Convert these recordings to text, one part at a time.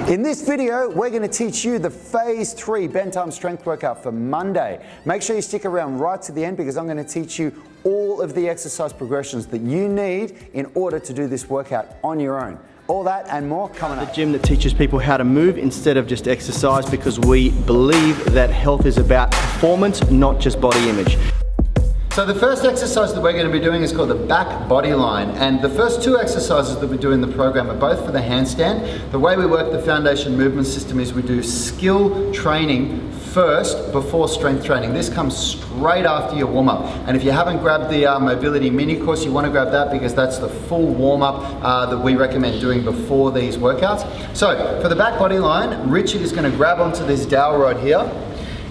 In this video, we're going to teach you the Phase 3 bent arm strength workout for Monday. Make sure you stick around right to the end because I'm going to teach you all of the exercise progressions that you need in order to do this workout on your own. All that and more coming up. The gym that teaches people how to move instead of just exercise, because we believe that health is about performance, not just body image. So the first exercise that we're going to be doing is called the back body line, and the first two exercises that we do in the program are both for the handstand. The way we work the foundation movement system is we do skill training first before strength training. This comes straight after your warm-up, and if you haven't grabbed the mobility mini course, you want to grab that because that's the full warm-up that we recommend doing before these workouts. So for the back body line, Richard is going to grab onto this dowel rod here,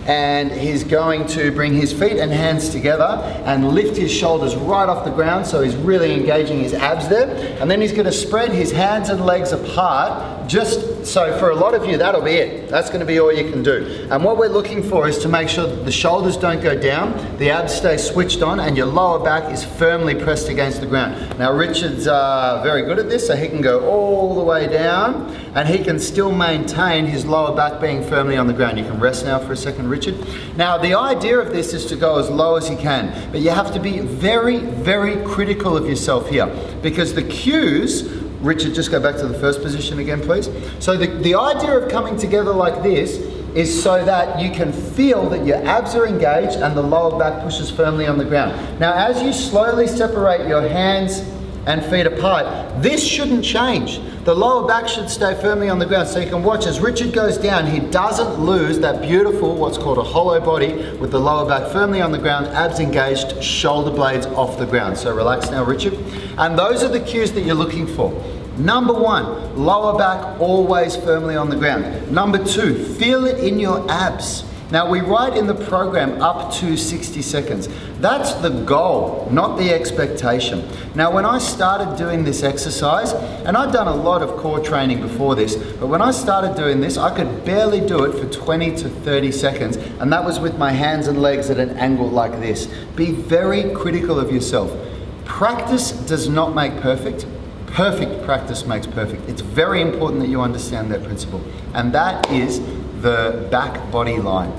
and he's going to bring his feet and hands together and lift his shoulders right off the ground, so he's really engaging his abs there. And then he's going to spread his hands and legs apart, just so for a lot of you that'll be it. That's going to be all you can do. And what we're looking for is to make sure that the shoulders don't go down, the abs stay switched on, and your lower back is firmly pressed against the ground. Now Richard's very good at this, so he can go all the way down and he can still maintain his lower back being firmly on the ground. You can rest now for a second, Richard. Now the idea of this is to go as low as you can, but you have to be very, very critical of yourself here, because the cues, Richard, just go back to the first position again, please. So the idea of coming together like this is so that you can feel that your abs are engaged and the lower back pushes firmly on the ground. Now as you slowly separate your hands and feet apart, this shouldn't change. The lower back should stay firmly on the ground, so you can watch as Richard goes down, he doesn't lose that beautiful, what's called a hollow body, with the lower back firmly on the ground, abs engaged, shoulder blades off the ground. So relax now, Richard. And those are the cues that you're looking for. Number one, lower back always firmly on the ground. Number two, feel it in your abs. Now we write in the program up to 60 seconds. That's the goal, not the expectation. Now when I started doing this exercise, and I'd done a lot of core training before this, but when I started doing this, I could barely do it for 20 to 30 seconds, and that was with my hands and legs at an angle like this. Be very critical of yourself. Practice does not make perfect. Perfect practice makes perfect. It's very important that you understand that principle, and that is the back body line.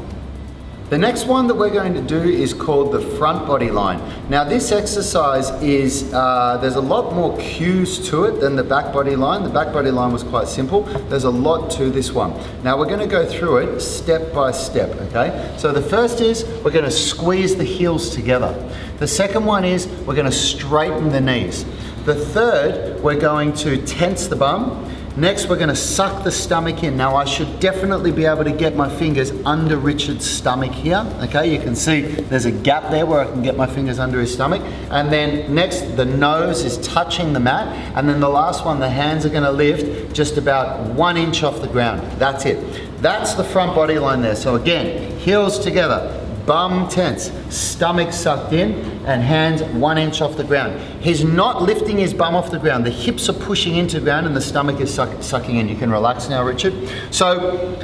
The next one that we're going to do is called the front body line. Now this exercise is, there's a lot more cues to it than the back body line. The back body line was quite simple. There's a lot to this one. Now we're going to go through it step by step, okay? So the first is we're going to squeeze the heels together. The second one is we're going to straighten the knees. The third, we're going to tense the bum. Next, we're going to suck the stomach in. Now, I should definitely be able to get my fingers under Richard's stomach here. Okay, you can see there's a gap there where I can get my fingers under his stomach. And then next, the nose is touching the mat. And then the last one, the hands are going to lift just about 1 inch off the ground. That's it. That's the front body line there. So again, heels together. Bum tense, stomach sucked in, and hands 1 inch off the ground. He's not lifting his bum off the ground. The hips are pushing into the ground and the stomach is sucking in. You can relax now, Richard. So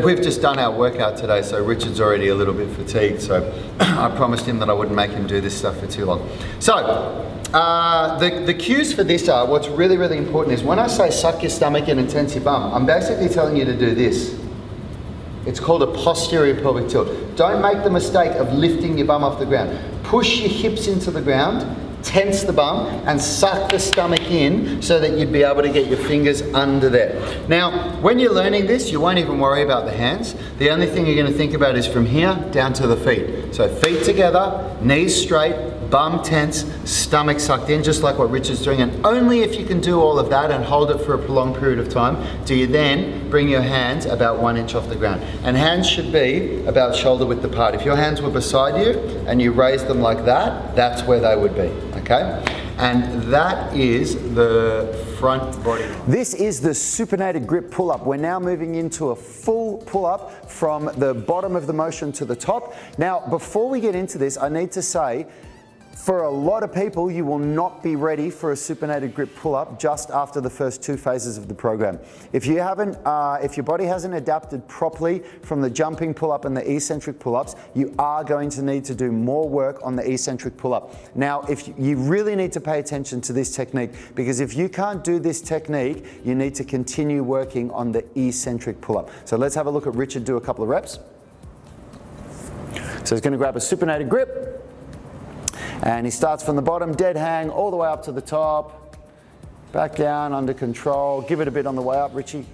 we've just done our workout today, so Richard's already a little bit fatigued, so I promised him that I wouldn't make him do this stuff for too long. So the cues for this are, what's really, really important is when I say suck your stomach in and tense your bum, I'm basically telling you to do this. It's called a posterior pelvic tilt. Don't make the mistake of lifting your bum off the ground. Push your hips into the ground, tense the bum, and suck the stomach in so that you'd be able to get your fingers under there. Now, when you're learning this, you won't even worry about the hands. The only thing you're going to think about is from here down to the feet. So feet together, knees straight, bum tense, stomach sucked in, just like what Richard's doing. And only if you can do all of that and hold it for a prolonged period of time do you then bring your hands about 1 inch off the ground. And hands should be about shoulder width apart. If your hands were beside you and you raised them like that, that's where they would be, okay? And that is the front body. This is the supinated grip pull-up. We're now moving into a full pull-up from the bottom of the motion to the top. Now, before we get into this, I need to say, For a lot of people, you will not be ready for a supinated grip pull-up just after the first 2 phases of the program. If you haven't, if your body hasn't adapted properly from the jumping pull-up and the eccentric pull-ups, you are going to need to do more work on the eccentric pull-up. Now, if you really need to pay attention to this technique, because if you can't do this technique, you need to continue working on the eccentric pull-up. So let's have a look at Richard do a couple of reps. So he's going to grab a supinated grip. And he starts from the bottom, dead hang, all the way up to the top. Back down, under control. Give it a bit on the way up, Richie.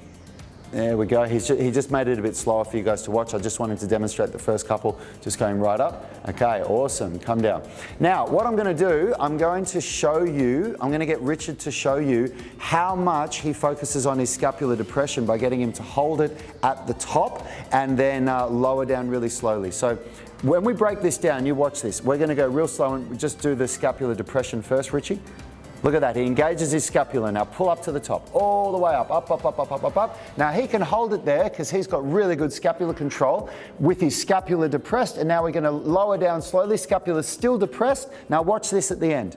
There we go. He just made it a bit slower for you guys to watch. I just wanted to demonstrate the first couple, just going right up. Okay, awesome. Come down. Now, what I'm going to do, I'm going to show you, I'm going to get Richard to show you how much he focuses on his scapular depression by getting him to hold it at the top and then lower down really slowly. So when we break this down, you watch this. We're going to go real slow and just do the scapular depression first, Richie. Look at that, he engages his scapula. Now pull up to the top, all the way up, up, up, up, up, up, up, up. Now he can hold it there because he's got really good scapular control with his scapula depressed, and now we're going to lower down slowly, scapula still depressed. Now watch this at the end.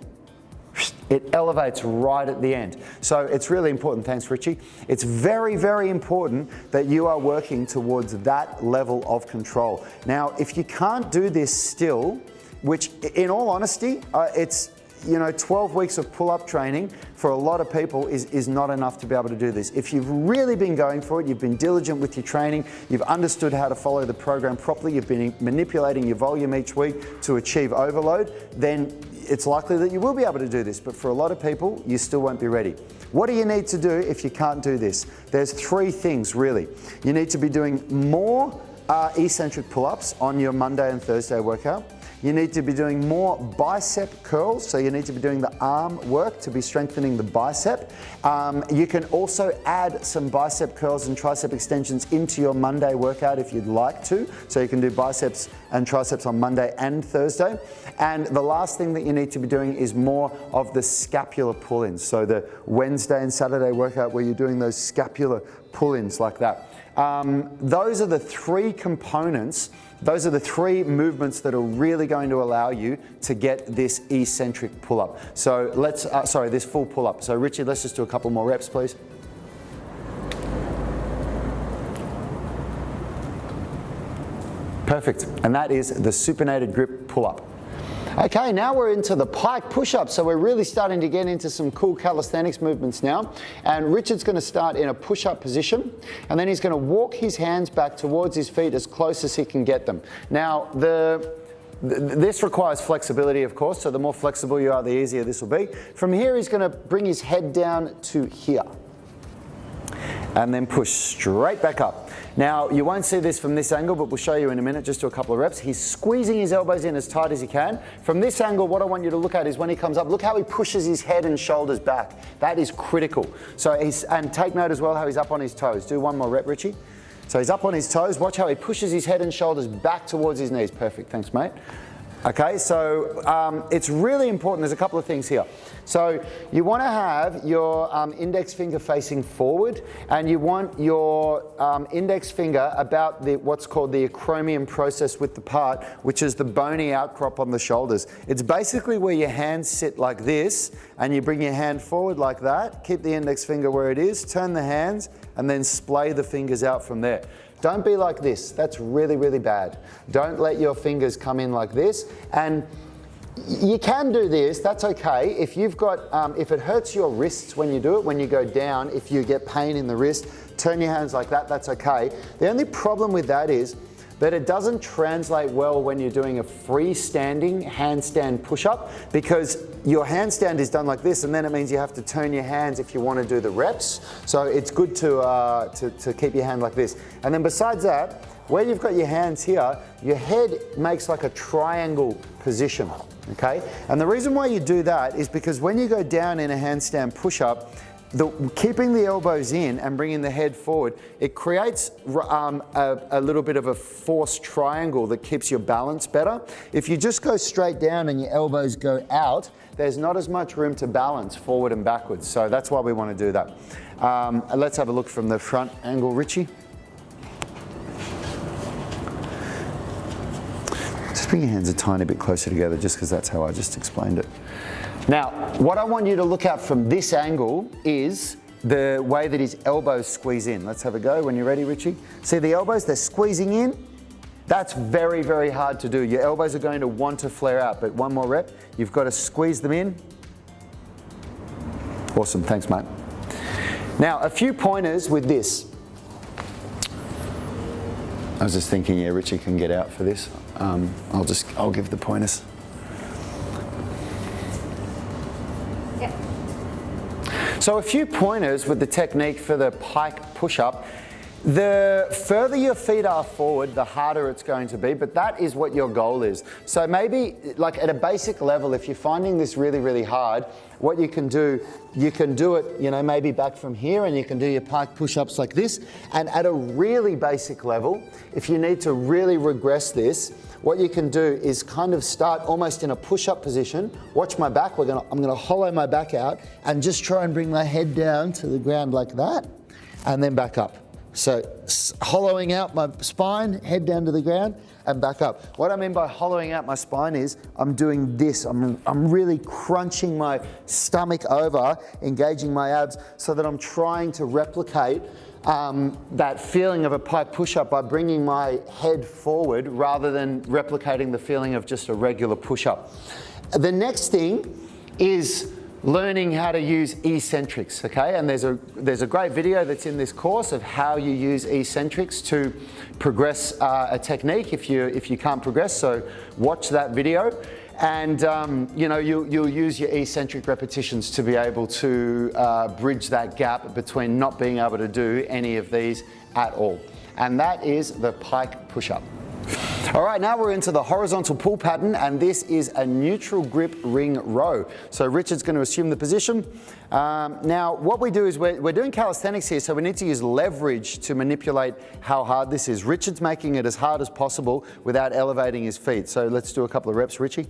It elevates right at the end. So it's really important, thanks Richie. It's very, very important that you are working towards that level of control. Now, if you can't do this still, which in all honesty, it's, you know, 12 weeks of pull-up training for a lot of people is not enough to be able to do this. If you've really been going for it, you've been diligent with your training, you've understood how to follow the program properly, you've been manipulating your volume each week to achieve overload, then it's likely that you will be able to do this. But for a lot of people, you still won't be ready. What do you need to do if you can't do this? There's 3 things really. You need to be doing more eccentric pull-ups on your Monday and Thursday workout. You need to be doing more bicep curls, so you need to be doing the arm work to be strengthening the bicep. You can also add some bicep curls and tricep extensions into your Monday workout if you'd like to, so you can do biceps and triceps on Monday and Thursday. And the last thing that you need to be doing is more of the scapular pull-ins, so the Wednesday and Saturday workout where you're doing those scapular pull-ins like that. Those are the 3 components, those are the 3 movements that are really going to allow you to get this eccentric pull-up. So let's, this full pull-up. So Richie, let's just do a couple more reps, please. Perfect, and that is the supinated grip pull-up. Okay, now we're into the Pike push-up, so we're really starting to get into some cool calisthenics movements now. And Richard's going to start in a push-up position, and then he's going to walk his hands back towards his feet as close as he can get them. Now, this requires flexibility, of course, so the more flexible you are, the easier this will be. From here, he's going to bring his head down to here, and then push straight back up. Now, you won't see this from this angle, but we'll show you in a minute. Just do a couple of reps. He's squeezing his elbows in as tight as he can. From this angle, what I want you to look at is when he comes up, look how he pushes his head and shoulders back. That is critical. So and take note as well how he's up on his toes. Do one more rep, Richie. So he's up on his toes. Watch how he pushes his head and shoulders back towards his knees. Perfect, thanks mate. Okay, so it's really important. There's a couple of things here. So you want to have your index finger facing forward, and you want your index finger about what's called the acromion process with the part, which is the bony outcrop on the shoulders. It's basically where your hands sit like this, and you bring your hand forward like that, keep the index finger where it is, turn the hands, and then splay the fingers out from there. Don't be like this. That's really, really bad. Don't let your fingers come in like this. And you can do this, that's okay. If you've got, if it hurts your wrists when you do it, when you go down, if you get pain in the wrist, turn your hands like that, that's okay. The only problem with that is that it doesn't translate well when you're doing a freestanding handstand push-up, because your handstand is done like this, and then it means you have to turn your hands if you want to do the reps. So it's good to keep your hand like this. And then besides that, where you've got your hands here, your head makes like a triangle position, okay? And the reason why you do that is because when you go down in a handstand push-up, keeping the elbows in and bringing the head forward, it creates a little bit of a forced triangle that keeps your balance better. If you just go straight down and your elbows go out, there's not as much room to balance forward and backwards. So that's why we want to do that. Let's have a look from the front angle, Richie. Just bring your hands a tiny bit closer together just because that's how I just explained it. Now, what I want you to look at from this angle is the way that his elbows squeeze in. Let's have a go when you're ready, Richie. See the elbows, they're squeezing in. That's very, very hard to do. Your elbows are going to want to flare out, but one more rep. You've got to squeeze them in. Awesome, thanks, mate. Now, a few pointers with this. I was just thinking, yeah, Richie can get out for this. I'll give the pointers. Yep. So a few pointers with the technique for the pike push-up. The further your feet are forward, the harder it's going to be, but that is what your goal is. So maybe like at a basic level, if you're finding this really, really hard, what you can do it, you know, maybe back from here, and you can do your pike push-ups like this. And at a really basic level, if you need to really regress this, what you can do is kind of start almost in a push-up position. Watch my back. I'm gonna hollow my back out and just try and bring my head down to the ground like that, and then back up. So hollowing out my spine, head down to the ground, and back up. What I mean by hollowing out my spine is I'm doing this. I'm really crunching my stomach over, engaging my abs, so that I'm trying to replicate that feeling of a pike push-up by bringing my head forward rather than replicating the feeling of just a regular push-up. The next thing is learning how to use eccentrics, okay? And there's a great video that's in this course of how you use eccentrics to progress a technique if you can't progress, so watch that video. And you know, you'll use your eccentric repetitions to be able to bridge that gap between not being able to do any of these at all. And that is the pike push-up. All right, now we're into the horizontal pull pattern, and this is a neutral grip ring row. So Richard's going to assume the position. Now what we do is we're doing calisthenics here, so we need to use leverage to manipulate how hard this is. Richard's making it as hard as possible without elevating his feet. So let's do a couple of reps, Richie.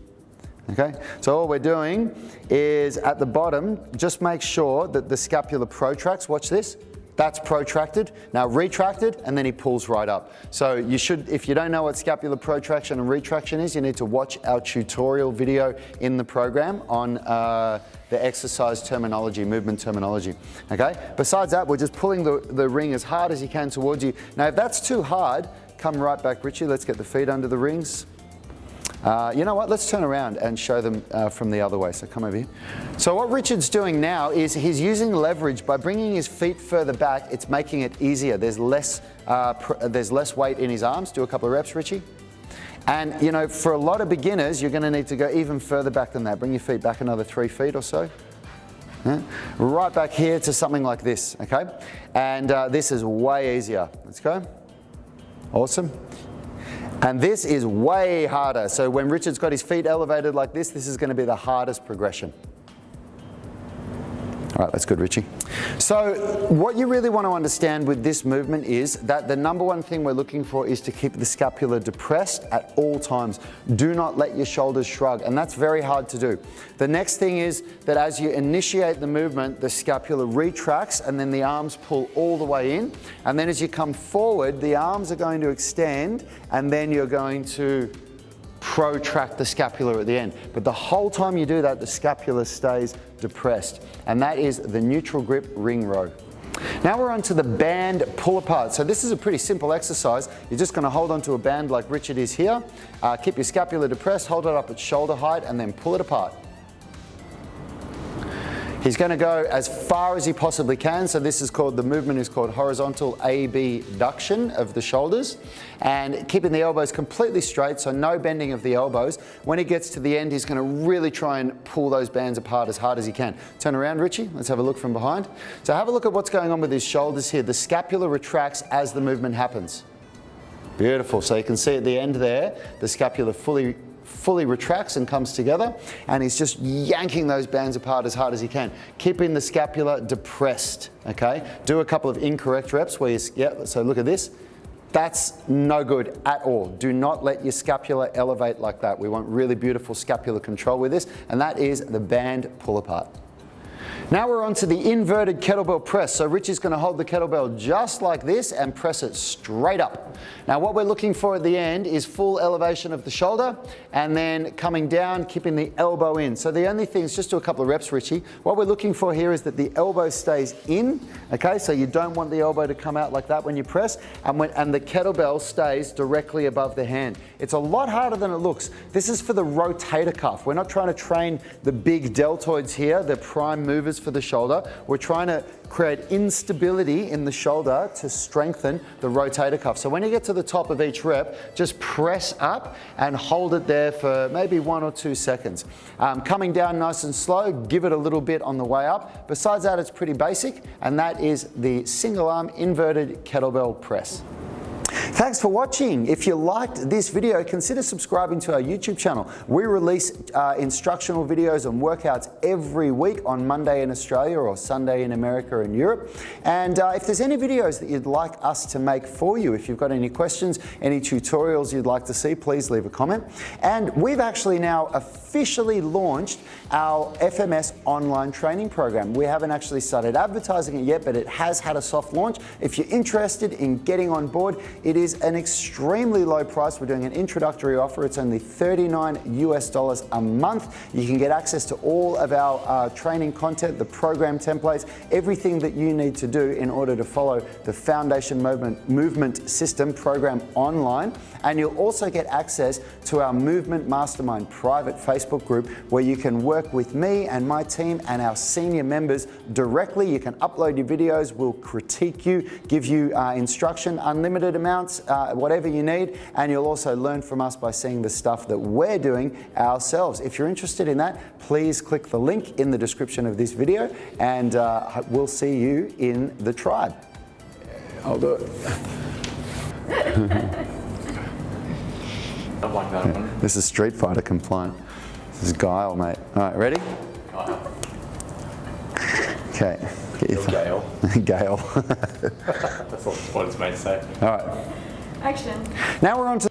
Okay, so all we're doing is at the bottom, just make sure that the scapula protracts. Watch this. That's protracted, now retracted, and then he pulls right up. So you should, if you don't know what scapular protraction and retraction is, you need to watch our tutorial video in the program on the exercise terminology, movement terminology, okay? Besides that, we're just pulling the ring as hard as you can towards you. Now, if that's too hard, come right back, Richie. Let's get the feet under the rings. You know what, let's turn around and show them from the other way, so come over here. So what Richard's doing now is he's using leverage. By bringing his feet further back, it's making it easier. There's less weight in his arms. Do a couple of reps, Richie. And you know, for a lot of beginners, you're gonna need to go even further back than that. Bring your feet back another 3 feet or so. Yeah. Right back here to something like this, okay? And this is way easier. Let's go. Awesome. And this is way harder. So when Richard's got his feet elevated like this, this is going to be the hardest progression. All right, that's good, Richie. So what you really want to understand with this movement is that the number one thing we're looking for is to keep the scapula depressed at all times. Do not let your shoulders shrug, and that's very hard to do. The next thing is that as you initiate the movement, the scapula retracts and then the arms pull all the way in. And then as you come forward, the arms are going to extend and then you're going to protract the scapula at the end. But the whole time you do that, the scapula stays depressed. And that is the neutral grip ring row. Now we're on to the band pull apart. So this is a pretty simple exercise. You're just going to hold onto a band like Richard is here. Keep your scapula depressed, hold it up at shoulder height, and then pull it apart. He's going to go as far as he possibly can. So this is called, the movement is called horizontal abduction of the shoulders, and keeping the elbows completely straight, so no bending of the elbows. When he gets to the end, he's going to really try and pull those bands apart as hard as he can. Turn around, Richie. Let's have a look from behind. So have a look at what's going on with his shoulders here. The scapula retracts as the movement happens. Beautiful. So you can see at the end there, the scapula fully retracts and comes together, and he's just yanking those bands apart as hard as he can, keeping the scapula depressed, okay? Do a couple of incorrect reps where so look at this. That's no good at all. Do not let your scapula elevate like that. We want really beautiful scapular control with this, and that is the band pull apart. Now we're on to the inverted kettlebell press. So Richie's going to hold the kettlebell just like this and press it straight up. Now what we're looking for at the end is full elevation of the shoulder and then coming down, keeping the elbow in. So the only thing is just do a couple of reps, Richie. What we're looking for here is that the elbow stays in, okay? So you don't want the elbow to come out like that when you press, and the kettlebell stays directly above the hand. It's a lot harder than it looks. This is for the rotator cuff. We're not trying to train the big deltoids here, the prime movers for the shoulder. We're trying to create instability in the shoulder to strengthen the rotator cuff. So when you get to the top of each rep, just press up and hold it there for maybe 1 or 2 seconds. Coming down nice and slow, give it a little bit on the way up. Besides that, it's pretty basic, and that is the single arm inverted kettlebell press. Thanks for watching. If you liked this video, consider subscribing to our YouTube channel. We release instructional videos and workouts every week on Monday in Australia or Sunday in America and Europe. And if there's any videos that you'd like us to make for you, if you've got any questions, any tutorials you'd like to see, please leave a comment. And we've actually now officially launched our FMS online training program. We haven't actually started advertising it yet, but it has had a soft launch. If you're interested in getting on board, it is an extremely low price. We're doing an introductory offer. It's only $39 US a month. You can get access to all of our training content, the program templates, everything that you need to do in order to follow the Foundation Movement System program online. And you'll also get access to our Movement Mastermind private Facebook group where you can work with me and my team and our senior members directly. You can upload your videos, we'll critique you, give you instruction, unlimited amounts, whatever you need, and you'll also learn from us by seeing the stuff that we're doing ourselves. If you're interested in that, please click the link in the description of this video, and we'll see you in the tribe. I'll do it. This is Street Fighter compliant. This is Guile, mate. All right, ready? Okay. Gale. Gale. That's what it's meant to say. All right. Action. Now we're on to